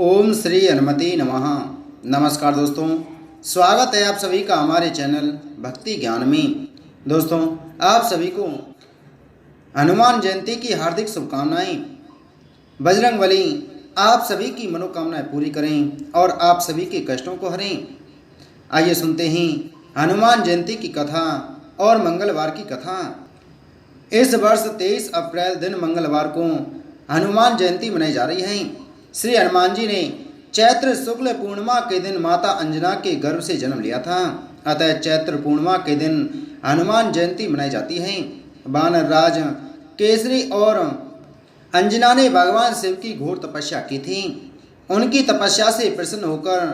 ओम श्री हनुमते नमः। नमस्कार दोस्तों, स्वागत है आप सभी का हमारे चैनल भक्ति ज्ञान में। दोस्तों, आप सभी को हनुमान जयंती की हार्दिक शुभकामनाएं। बजरंगबली आप सभी की मनोकामनाएं पूरी करें और आप सभी के कष्टों को हरें। आइए सुनते हैं हनुमान जयंती की कथा और मंगलवार की कथा। इस वर्ष 23 अप्रैल दिन मंगलवार को हनुमान जयंती मनाई जा रही है। श्री हनुमान जी ने चैत्र शुक्ल पूर्णिमा के दिन माता अंजना के गर्भ से जन्म लिया था। अतः चैत्र पूर्णिमा के दिन हनुमान जयंती मनाई जाती है। वानर राज केसरी और अंजना ने भगवान शिव की घोर तपस्या की थी। उनकी तपस्या से प्रसन्न होकर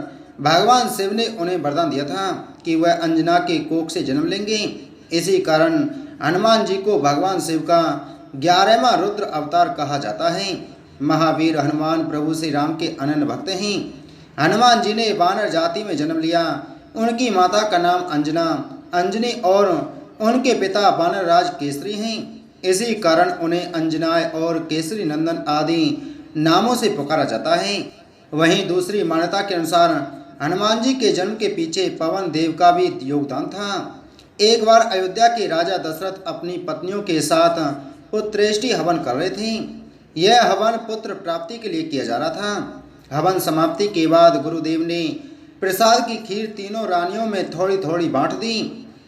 भगवान शिव ने उन्हें वरदान दिया था कि वह अंजना के कोख से जन्म लेंगे। इसी कारण हनुमान जी को भगवान शिव का 11वां रुद्र अवतार कहा जाता है। महावीर हनुमान प्रभु श्री राम के अनन्य भक्त हैं। हनुमान जी ने वानर जाति में जन्म लिया। उनकी माता का नाम अंजना, अंजनी और उनके पिता वानर राज केसरी हैं। इसी कारण उन्हें अंजनाय और केसरी नंदन आदि नामों से पुकारा जाता है। वहीं दूसरी मान्यता के अनुसार हनुमान जी के जन्म के पीछे पवन देव का भी योगदान था। एक बार अयोध्या के राजा दशरथ अपनी पत्नियों के साथ पुत्रेष्टि हवन कर रहे थे। यह हवन पुत्र प्राप्ति के लिए किया जा रहा था। हवन समाप्ति के बाद गुरुदेव ने प्रसाद की खीर तीनों रानियों में थोड़ी थोड़ी बांट दी।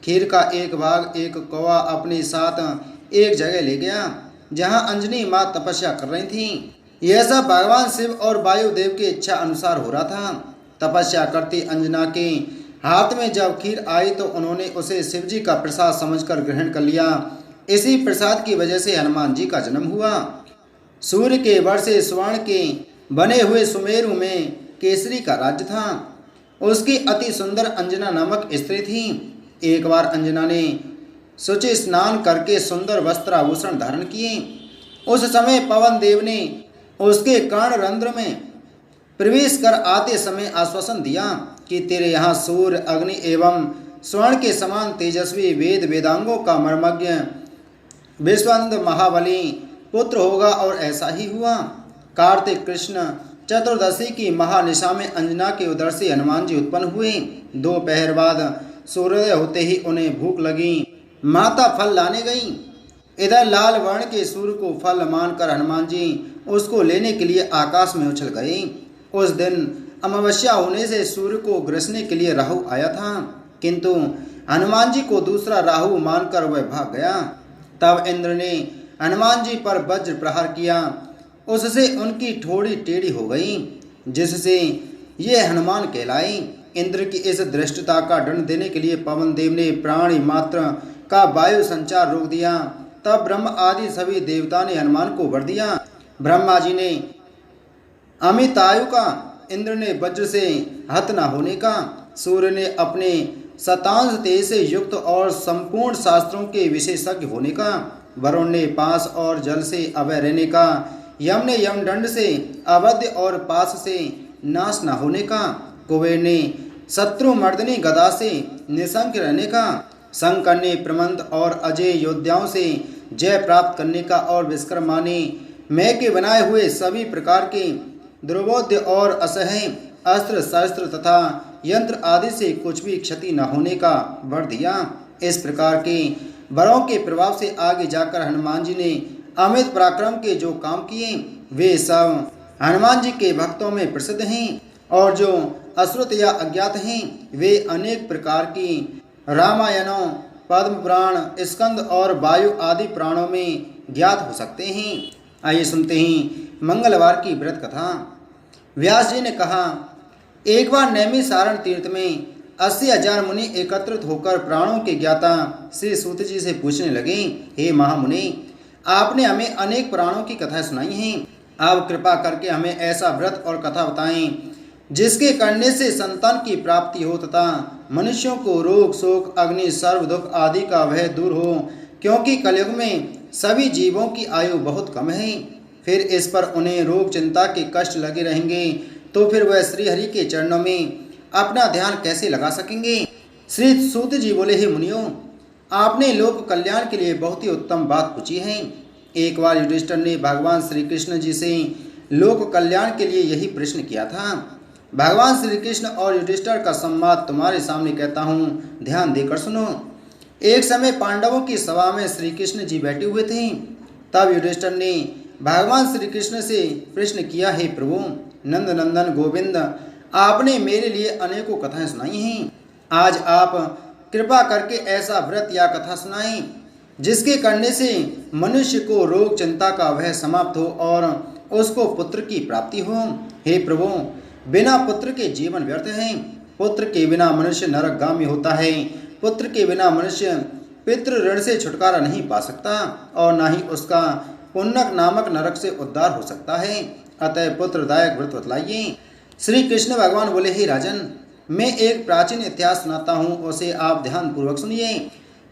खीर का एक भाग एक कौवा अपने साथ एक जगह ले गया जहां अंजनी मां तपस्या कर रही थी। यह सब भगवान शिव और वायुदेव की इच्छा अनुसार हो रहा था। तपस्या करती अंजना के हाथ में जब खीर आई तो उन्होंने उसे शिवजी का प्रसाद समझकर ग्रहण कर लिया। इसी प्रसाद की वजह से हनुमान जी का जन्म हुआ। सूर्य के वर्षे स्वर्ण के बने हुए सुमेरु में केसरी का राज्य था। उसकी अति सुंदर अंजना नामक स्त्री थी। एक बार अंजना ने शुचि स्नान करके सुंदर वस्त्राभूषण धारण किए। उस समय पवन देव ने उसके कर्णरंध्र में प्रवेश कर आते समय आश्वासन दिया कि तेरे यहाँ सूर्य, अग्नि एवं स्वर्ण के समान तेजस्वी वेद वेदांगों का मर्मज्ञ विश्वानंद महाबली पुत्र होगा। और ऐसा ही हुआ। कार्तिक कृष्ण चतुर्दशी की महानिशा में अंजना के उदर से हनुमान जी उत्पन्न हुए। दोपहर बाद सूर्योदय होते ही उन्हें भूख लगी। माता फल लाने गईं। इधर लाल वर्ण के सूर्य को फल मानकर हनुमान जी उसको लेने के लिए आकाश में उछल गए। उस दिन अमावस्या होने से सूर्य को ग्रसने के लिए राहु आया था, किंतु हनुमान जी को दूसरा राहु मानकर वह भाग गया। तब इंद्र ने हनुमान जी पर वज्र प्रहार किया। उससे उनकी ठोड़ी टेढ़ी हो गई, जिससे ये हनुमान कहलाई। इंद्र की इस दृष्टता का दंड देने के लिए पवन देव ने प्राणी मात्र का वायु संचार रोक दिया। तब ब्रह्म आदि सभी देवता ने हनुमान को वर दिया। ब्रह्मा जी ने अमितायु का, इंद्र ने वज्र से हत न होने का, सूर्य ने अपने शतांश तेज से युक्त और संपूर्ण शास्त्रों के विशेषज्ञ होने का, वरुण ने पास और जल से अभय रहने का, यम ने यमदंड से अवध्य और पास से नाश न होने का, कुबेर ने शत्रु मर्दनी गदा से निशंक रहने का, शंकर ने प्रमंद और अजय योद्धाओं से जय प्राप्त करने का, और विश्वकर्मा ने मैं के बनाए हुए सभी प्रकार के दुर्बोध्य और असह्य अस्त्र शस्त्र तथा यंत्र आदि से कुछ भी क्षति न होने का वर दिया। इस प्रकार के वरों के प्रभाव से आगे जाकर हनुमान जी ने अमित पराक्रम के जो काम किए वे सब हनुमान जी के भक्तों में प्रसिद्ध हैं, और जो अश्रुत या अज्ञात हैं वे अनेक प्रकार की रामायणों, पद्म पुराण, स्कंद और वायु आदि पुराणों में ज्ञात हो सकते हैं। आइए सुनते हैं मंगलवार की व्रत कथा। व्यास जी ने कहा, एक बार नैमिषारण तीर्थ में 80,000 मुनि एकत्रित होकर प्राणों के ज्ञाता श्री सूत जी से पूछने लगे, हे महामुनि, आपने हमें अनेक प्राणों की कथा सुनाई हैं। आप कृपा करके हमें ऐसा व्रत और कथा बताएं जिसके करने से संतान की प्राप्ति हो तथा मनुष्यों को रोग, शोक, अग्नि, सर्व दुख आदि का भय दूर हो, क्योंकि कलयुग में सभी जीवों की आयु बहुत कम है। फिर इस पर उन्हें रोग चिंता के कष्ट लगे रहेंगे तो फिर वह श्रीहरि के चरणों में अपना ध्यान कैसे लगा सकेंगे। श्री सूत जी बोले, हे मुनियों, आपने लोक कल्याण के लिए बहुत ही उत्तम बात पूछी है। एक बार युधिष्ठिर ने भगवान श्री कृष्ण जी से लोक कल्याण के लिए यही प्रश्न किया था। भगवान श्री कृष्ण और युधिष्ठिर का संवाद तुम्हारे सामने कहता हूँ, ध्यान देकर सुनो। एक समय पांडवों की सभा में श्री कृष्ण जी बैठे हुए थे। तब युधिष्ठिर ने भगवान श्री कृष्ण से प्रश्न किया, हे प्रभु नंद नंदन गोविंद, आपने मेरे लिए अनेकों कथाएं सुनाई हैं। आज आप कृपा करके ऐसा व्रत या कथा सुनाएं जिसके करने से मनुष्य को रोग चिंता का वह समाप्त हो और उसको पुत्र की प्राप्ति हो। हे प्रभु, बिना पुत्र के जीवन व्यर्थ है। पुत्र के बिना मनुष्य नरकगामी होता है। पुत्र के बिना मनुष्य पितृ ऋण से छुटकारा नहीं पा सकता और न ही उसका पुण्यक नामक नरक से उद्धार हो सकता है। अतः पुत्रदायक व्रत बतलाइए। श्री कृष्ण भगवान बोले, हे राजन, मैं एक प्राचीन इतिहास सुनाता हूँ, उसे आप ध्यान पूर्वक सुनिए।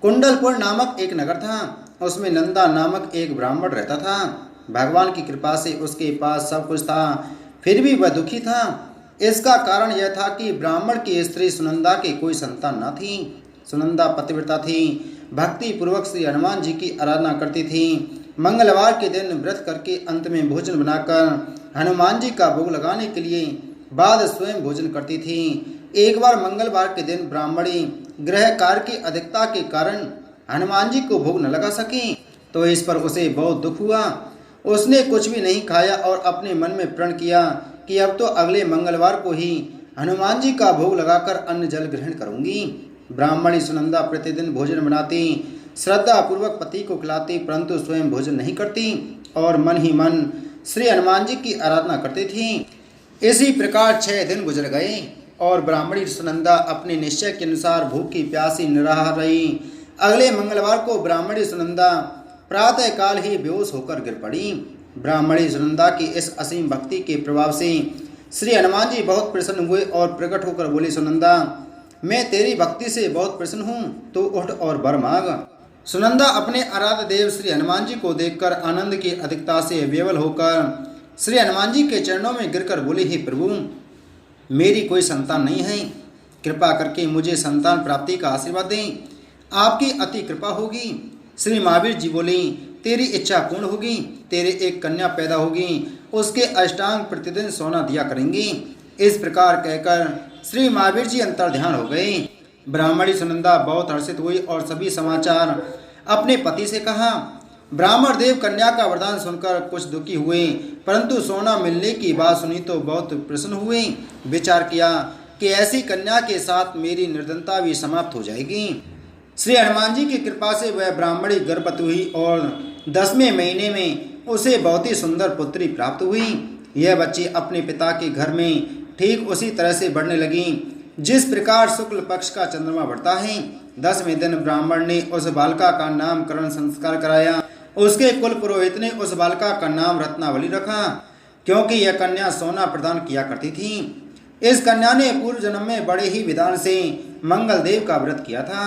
कुंडलपुर नामक एक नगर था। उसमें नंदा नामक एक ब्राह्मण रहता था। भगवान की कृपा से उसके पास सब कुछ था, फिर भी वह दुखी था। इसका कारण यह था कि ब्राह्मण की स्त्री सुनंदा के कोई संतान न थी। सुनंदा पतिव्रता थी, भक्ति पूर्वक श्री हनुमान जी की आराधना करती थी। मंगलवार के दिन व्रत करके अंत में भोजन बनाकर हनुमान जी का भोग लगाने के लिए बाद स्वयं भोजन करती थी। एक बार मंगलवार के दिन ब्राह्मणी गृह कार्य की अधिकता के कारण हनुमान जी को भोग न लगा सकी, तो इस पर उसे बहुत दुख हुआ। उसने कुछ भी नहीं खाया और अपने मन में प्रण किया कि अब तो अगले मंगलवार को ही हनुमान जी का भोग लगाकर अन्न जल ग्रहण करूंगी। ब्राह्मणी सुनंदा प्रतिदिन भोजन बनाती, श्रद्धा पूर्वक पति को खिलाती, परंतु स्वयं भोजन नहीं करती और मन ही मन श्री हनुमान जी की आराधना करती थी। इसी प्रकार 6 दिन गुजर गए और ब्राह्मणी सुनंदा अपने निश्चय के अनुसार भूखी प्यासी निराहार रही। अगले मंगलवार को ब्राह्मणी सुनंदा प्रातः काल ही बेहोश होकर गिर पड़ी। ब्राह्मणी सुनंदा की इस असीम भक्ति के प्रभाव से श्री हनुमान जी बहुत प्रसन्न हुए और प्रकट होकर बोले, सुनंदा, मैं तेरी भक्ति से बहुत प्रसन्न हूँ, तो उठ और वर मांग। सुनंदा अपने आराध्य देव श्री हनुमान जी को देखकर आनंद की अधिकता से विवल होकर श्री हनुमान जी के चरणों में गिरकर बोली, हे प्रभु, मेरी कोई संतान नहीं है, कृपा करके मुझे संतान प्राप्ति का आशीर्वाद दें, आपकी अति कृपा होगी। श्री महावीर जी बोले, तेरी इच्छा पूर्ण होगी, तेरे एक कन्या पैदा होगी, उसके अष्टांग प्रतिदिन सोना दिया करेंगे। इस प्रकार कहकर श्री महावीर जी अंतर्ध्यान हो गए। ब्राह्मणी सुनंदा बहुत हर्षित हुई और सभी समाचार अपने पति से कहा। ब्राह्मण देव कन्या का वरदान सुनकर कुछ दुखी हुए, परंतु सोना मिलने की बात सुनी तो बहुत प्रसन्न हुए। विचार किया कि ऐसी कन्या के साथ मेरी निर्धनता भी समाप्त हो जाएगी। श्री हनुमान जी की कृपा से वह ब्राह्मणी गर्भवती हुई और 10वें महीने में उसे बहुत ही सुंदर पुत्री प्राप्त हुई। यह बच्ची अपने पिता के घर में ठीक उसी तरह से बढ़ने लगी जिस प्रकार शुक्ल पक्ष का चंद्रमा बढ़ता है। 10वें दिन ब्राह्मण ने उस बालिका का नामकरण संस्कार कराया। उसके कुल पुरोहित ने उस बालिका का नाम रत्नावली रखा, क्योंकि यह कन्या सोना प्रदान किया करती थी। इस कन्या ने पूर्व जन्म में बड़े ही विधान से मंगल देव का व्रत किया था।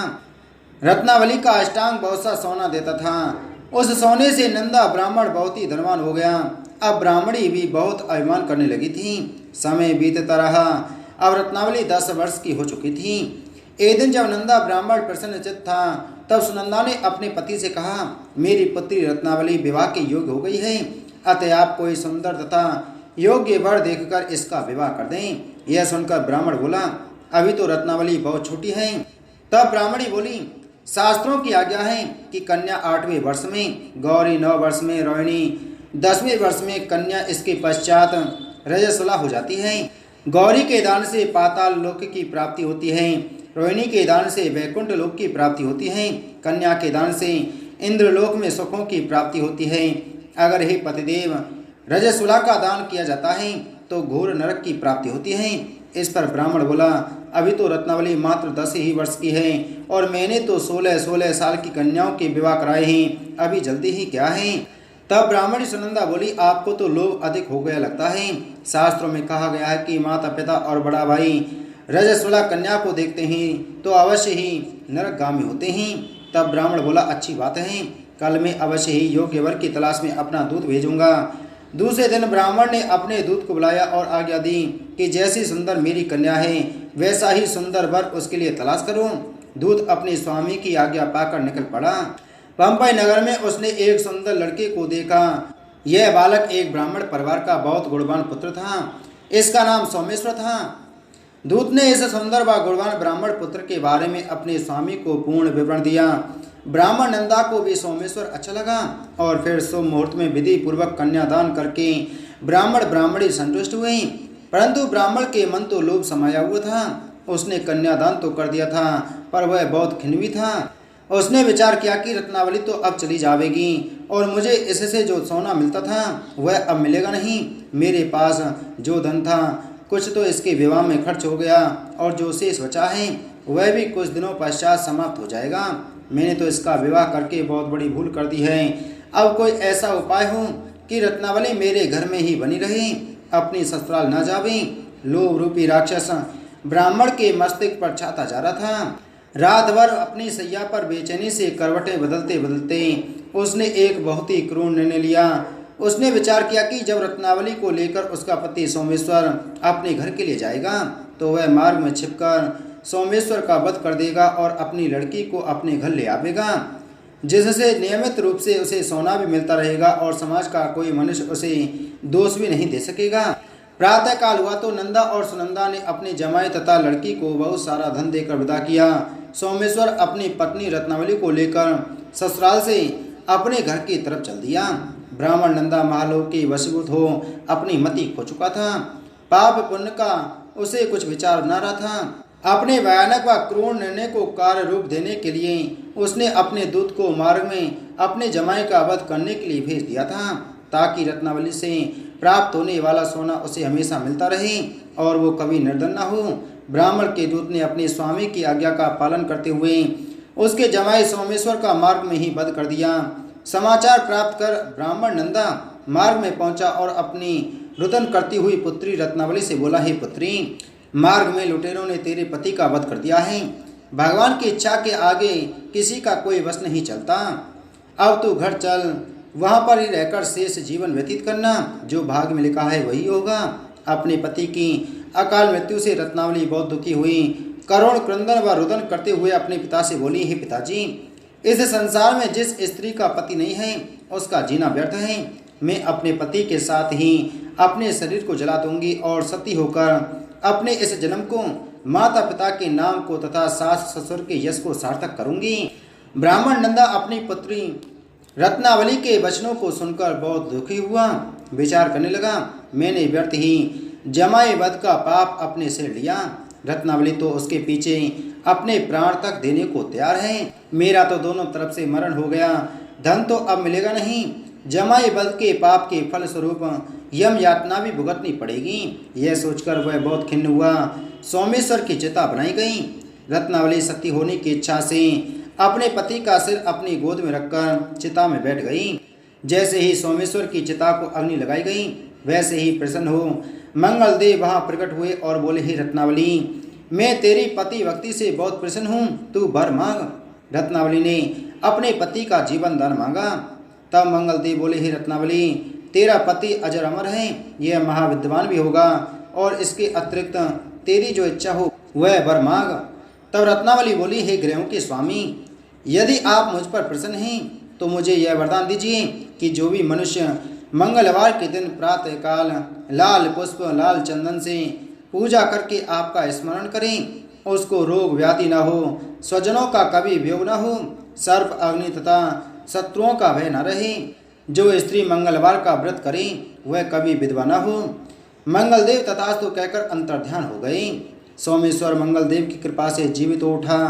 रत्नावली का अष्टांग बहुत सा सोना देता था। उस सोने से नंदा ब्राह्मण बहुत ही धनवान हो गया। अब ब्राह्मणी भी बहुत अभिमान करने लगी थी। समय बीतता रहा। अब रत्नावली 10 वर्ष की हो चुकी थी। एक दिन जब नंदा ब्राह्मण प्रसन्नचित्त था, तब सुनंदा ने अपने पति से कहा, मेरी पुत्री रत्नावली विवाह के योग्य हो गई है, अतः आप कोई सुंदर तथा योग्य वर देखकर इसका विवाह कर दें। यह सुनकर ब्राह्मण बोला, अभी तो रत्नावली बहुत छोटी है। तब ब्राह्मणी बोली, शास्त्रों की आज्ञा है कि कन्या 8वें वर्ष में, गौरी 9 वर्ष में, रोहिणी 10वें वर्ष में, कन्या इसके पश्चात रजस्वला हो जाती है। गौरी के दान से पाताल लोक की प्राप्ति होती है, रोहिणी के दान से वैकुंठ लोक की प्राप्ति होती है, कन्या के दान से इंद्रलोक में सुखों की प्राप्ति होती है। अगर हे पतिदेव रजस्वला का दान किया जाता है तो घोर नरक की प्राप्ति होती है। इस पर ब्राह्मण बोला, अभी तो रत्नावली मात्र 10 ही वर्ष की है और मैंने तो 16 साल की कन्याओं के विवाह कराए हैं, अभी जल्दी ही क्या है। तब ब्राह्मणी सुनंदा बोली, आपको तो लोभ अधिक हो गया लगता है। शास्त्रों में कहा गया है कि माता पिता और बड़ा भाई रजस्वला कन्या को देखते हैं तो अवश्य ही नरकगामी होते हैं। तब ब्राह्मण बोला, अच्छी बात है, कल मैं अवश्य ही योग्य वर की तलाश में अपना दूत भेजूंगा। दूसरे दिन ब्राह्मण ने अपने दूत को बुलाया और आज्ञा दी कि जैसी सुंदर मेरी कन्या है वैसा ही सुंदर वर उसके लिए तलाश करो। दूत अपने स्वामी की आज्ञा पाकर निकल पड़ा। पंपई नगर में उसने एक सुंदर लड़के को देखा। यह बालक एक ब्राह्मण परिवार का बहुत गुणवान पुत्र था। इसका नाम सोमेश्वर था। दूत ने इस सुंदर व गुणवान ब्राह्मण पुत्र के बारे में अपने स्वामी को पूर्ण विवरण दिया। ब्राह्मण नंदा को भी सोमेश्वर अच्छा लगा और फिर शुभ मुहूर्त में विधि पूर्वक कन्यादान करके ब्राह्मण ब्राह्मणी संतुष्ट हुए। परंतु ब्राह्मण के मन तो लोभ समाया हुआ था। उसने कन्यादान तो कर दिया था, पर वह बहुत खिन्न भी था। उसने विचार किया कि रत्नावली तो अब चली जाएगी और मुझे इससे जो सोना मिलता था वह अब मिलेगा नहीं। मेरे पास जो धन था कुछ तो इसके विवाह में खर्च हो गया और जो शेष बचा है वह भी कुछ दिनों पश्चात समाप्त हो जाएगा। मैंने तो इसका विवाह करके बहुत बड़ी भूल कर दी है। अब कोई ऐसा उपाय हो कि रत्नावली मेरे घर में ही बनी रहे, अपनी ससुराल न जावे। लोभ रूपी राक्षस ब्राह्मण के मस्तिष्क पर छाता जा रहा था। रात भर अपनी सैया पर बेचैनी से करवटें बदलते बदलते उसने एक बहुत ही क्रूर निर्णय लिया। उसने विचार किया कि जब रत्नावली को लेकर उसका पति सोमेश्वर अपने घर के लिए जाएगा तो वह मार्ग में छिपकर सोमेश्वर का वध कर देगा और अपनी लड़की को अपने घर ले आवेगा, जिससे नियमित रूप से उसे सोना भी मिलता रहेगा और समाज का कोई मनुष्य उसे दोष भी नहीं दे सकेगा। प्रातः काल हुआ तो नंदा और सुनंदा ने अपने जमाई तथा लड़की को बहुत सारा धन देकर विदा किया। सोमेश्वर अपनी पत्नी रत्नावली को लेकर ससुराल से अपने घर की तरफ चल दिया। ब्राह्मण नंदा महालोक के वशीभूत हो अपनी मति खो चुका था। पाप पुण्य का उसे कुछ विचार न रहा था। अपने भयानक व क्रूर निर्णय को कार्य रूप देने के लिए उसने अपने दूत को मार्ग में अपने जमाई का वध करने के लिए भेज दिया था, ताकि रत्नावली से प्राप्त होने वाला सोना उसे हमेशा मिलता रहे और वो कभी निर्धन न हो। ब्राह्मण के दूत ने अपने स्वामी की आज्ञा का पालन करते हुए उसके जमाई सोमेश्वर का मार्ग में ही वध कर दिया। समाचार प्राप्त कर ब्राह्मण नंदा मार्ग में पहुंचा और अपनी रुदन करती हुई पुत्री रत्नावली से बोला, हे पुत्री, मार्ग में लुटेरों ने तेरे पति का वध कर दिया है। भगवान की इच्छा के आगे किसी का कोई वश नहीं चलता। अब तू घर चल, वहाँ पर ही रहकर शेष जीवन व्यतीत करना। जो भाग्य में लिखा है वही होगा। अपने पति की अकाल मृत्यु से रत्नावली बहुत दुखी हुई। करुण क्रंदन व रुदन करते हुए अपने पिता से बोली, हे पिताजी, इस संसार में जिस स्त्री का पति नहीं है उसका जीना व्यर्थ है। मैं अपने पति के साथ ही अपने शरीर को जला दूंगी और सती होकर अपने इस जन्म को, माता पिता के नाम को तथा सास ससुर के यश को सार्थक करूंगी। ब्राह्मण नंदा अपनी पुत्री रत्नावली के वचनों को सुनकर बहुत दुखी हुआ। विचार करने लगा, मैंने व्यर्थ ही जमाई वध का पाप अपने सिर लिया। रत्नावली तो उसके पीछे अपने प्राण तक देने को तैयार है। मेरा तो दोनों तरफ से मरण हो गया, धन तो अब मिलेगा नहीं। जमाई वध के पाप के फल स्वरूप यम यातना भी भुगतनी पड़ेगी। यह सोचकर वह बहुत खिन्न हुआ। सोमेश्वर की चिता बनाई गई। रत्नावली सती होने की इच्छा से अपने पति का सिर अपनी गोद में रखकर चिता में बैठ गई। जैसे ही सोमेश्वर की चिता को अग्नि लगाई गई, वैसे ही प्रसन्न हो मंगल देव वहाँ प्रकट हुए और बोले, हे रत्नावली, मैं तेरी पति भक्ति से बहुत प्रसन्न हूँ, तू वर मांग। रत्नावली ने अपने पति का जीवन दान मांगा। तब मंगल देव बोले, हे रत्नावली, तेरा पति अजर अमर है, यह महाविद्वान भी होगा और इसके अतिरिक्त तेरी जो इच्छा हो वह वर मांग। तब रत्नावली बोली, हे ग्रहों के स्वामी, यदि आप मुझ पर प्रसन्न हैं तो मुझे यह वरदान दीजिए कि जो भी मनुष्य मंगलवार के दिन प्रातःकाल लाल पुष्प लाल चंदन से पूजा करके आपका स्मरण करें, उसको रोग व्याधि न हो, स्वजनों का कभी वियोग न हो, सर्प अग्नि तथा शत्रुओं का भय न रहे। जो स्त्री मंगलवार का व्रत करे वह कभी विधवा न हो। मंगलदेव तथास्तु कहकर अंतर्ध्यान हो गए। सोमेश्वर मंगलदेव की कृपा से जीवित हो उठा।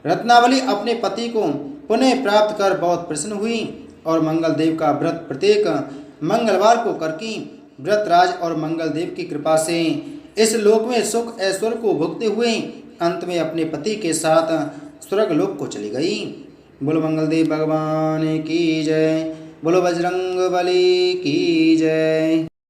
रत्नावली अपने पति को पुनः प्राप्त कर बहुत प्रसन्न हुई और मंगलदेव का व्रत प्रत्येक मंगलवार को करके व्रतराज और मंगलदेव की कृपा से इस लोक में सुख ऐश्वर्य को भोगते हुए अंत में अपने पति के साथ स्वर्ग लोक को चली गई। बोलो मंगलदेव भगवान की जय, बोलो बजरंग बली की जय।